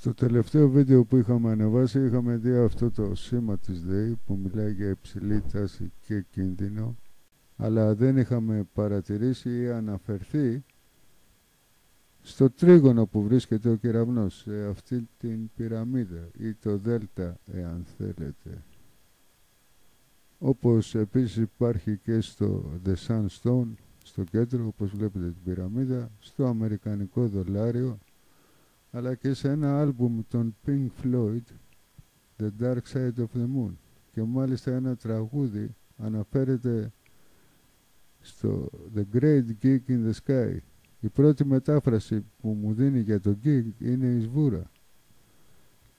Στο τελευταίο βίντεο που είχαμε ανεβάσει είχαμε δει αυτό το σήμα της ΔΕΗ που μιλάει για υψηλή τάση και κίνδυνο, αλλά δεν είχαμε παρατηρήσει ή αναφερθεί στο τρίγωνο που βρίσκεται ο κεραυνός, σε αυτή την πυραμίδα ή το δέλτα εάν θέλετε. Όπως επίσης υπάρχει και στο The Sandstone, στο κέντρο, όπως βλέπετε την πυραμίδα, στο αμερικανικό δολάριο, αλλά και σε ένα άλμπουμ των Pink Floyd, The Dark Side of the Moon, και μάλιστα ένα τραγούδι αναφέρεται στο The Great Gig in the Sky. Η πρώτη μετάφραση που μου δίνει για το gig είναι η σβούρα,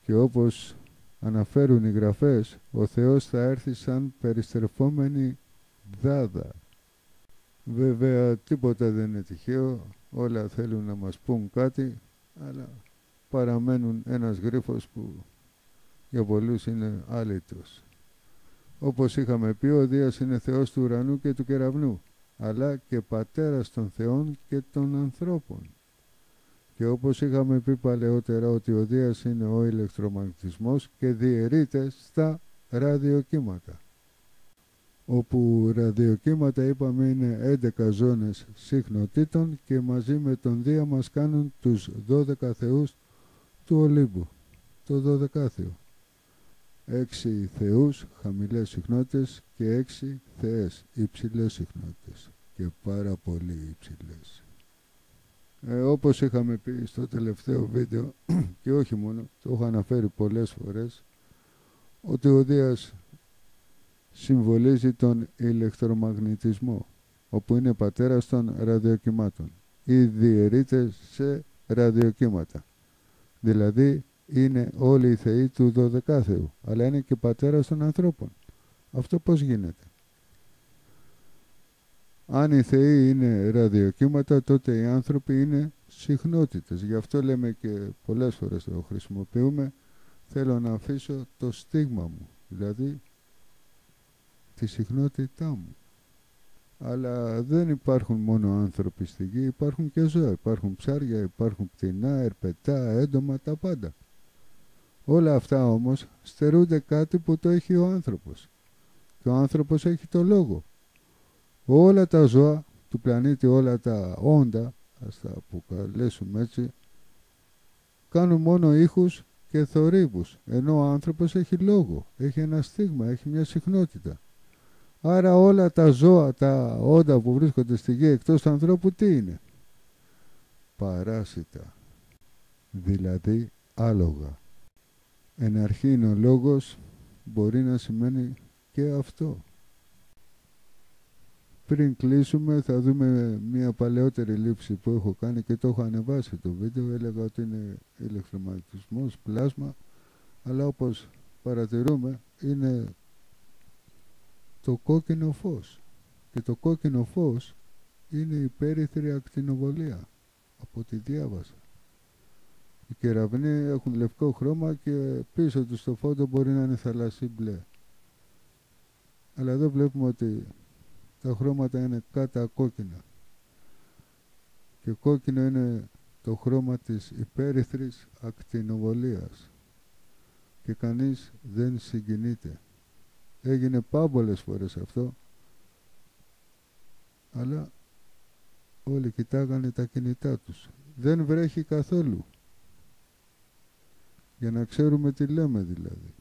και όπως αναφέρουν οι γραφές, ο Θεός θα έρθει σαν περιστρεφόμενη δάδα. Βέβαια τίποτα δεν είναι τυχαίο, όλα θέλουν να μας πούν κάτι, αλλά παραμένουν ένας γρίφος που για πολλούς είναι άλυτος. Όπως είχαμε πει, ο Δίας είναι Θεός του ουρανού και του κεραυνού, αλλά και πατέρας των θεών και των ανθρώπων. Και όπως είχαμε πει παλαιότερα, ότι ο Δίας είναι ο ηλεκτρομαγνητισμός και διαιρείται στα ραδιοκύματα, όπου ραδιοκύματα είπαμε είναι 11 ζώνες συχνοτήτων και μαζί με τον Δία μας κάνουν τους 12 θεούς του Ολύμπου, το 12θειο. 6 θεούς χαμηλές συχνότητες και 6 θεές υψηλές συχνότητες και πάρα πολύ υψηλές. Όπως είχαμε πει στο τελευταίο βίντεο και όχι μόνο, το έχω αναφέρει πολλές φορές, ότι ο Δίας συμβολίζει τον ηλεκτρομαγνητισμό, όπου είναι πατέρας των ραδιοκυμάτων ή διαιρείται σε ραδιοκύματα. Δηλαδή είναι όλοι οι θεοί του 12θεου, αλλά είναι και πατέρας των ανθρώπων. Αυτό πώς γίνεται? Αν οι θεοί είναι ραδιοκύματα, τότε οι άνθρωποι είναι συχνότητες. Γι' αυτό λέμε και πολλές φορές το χρησιμοποιούμε, θέλω να αφήσω το στίγμα μου, δηλαδή τη συχνότητά μου. Αλλά δεν υπάρχουν μόνο άνθρωποι στη γη, υπάρχουν και ζώα, υπάρχουν ψάρια, υπάρχουν πτηνά, ερπετά, έντομα, τα πάντα. Όλα αυτά όμως στερούνται κάτι που το έχει ο άνθρωπος. Και ο άνθρωπος έχει το λόγο. Όλα τα ζώα του πλανήτη, όλα τα όντα, ας τα αποκαλέσουμε έτσι, κάνουν μόνο ήχους και θορύβους, ενώ ο άνθρωπος έχει λόγο, έχει ένα στίγμα, έχει μια συχνότητα. Άρα όλα τα ζώα, τα όντα που βρίσκονται στη γη εκτός του ανθρώπου, τι είναι? Παράσιτα, δηλαδή άλογα. Εν αρχή είναι ο λόγος, μπορεί να σημαίνει και αυτό. Πριν κλείσουμε θα δούμε μια παλαιότερη λήψη που έχω κάνει και το έχω ανεβάσει το βίντεο. Έλεγα ότι είναι ηλεκτρομαγνητισμός, πλάσμα, αλλά όπως παρατηρούμε είναι το κόκκινο φως. Και το κόκκινο φως είναι η περίθρη ακτινοβολία, από ό,τι διάβασα. Οι κεραυνοί έχουν λευκό χρώμα και πίσω τους το φόντο μπορεί να είναι θαλασσί μπλε. Αλλά εδώ βλέπουμε ότι τα χρώματα είναι κάτα κόκκινα. Και κόκκινο είναι το χρώμα της υπέρυθρης ακτινοβολίας. Και κανείς δεν συγκινείται. Έγινε πάμπολες φορές αυτό, αλλά όλοι κοιτάγανε τα κινητά τους. Δεν βρέχει καθόλου. Για να ξέρουμε τι λέμε δηλαδή.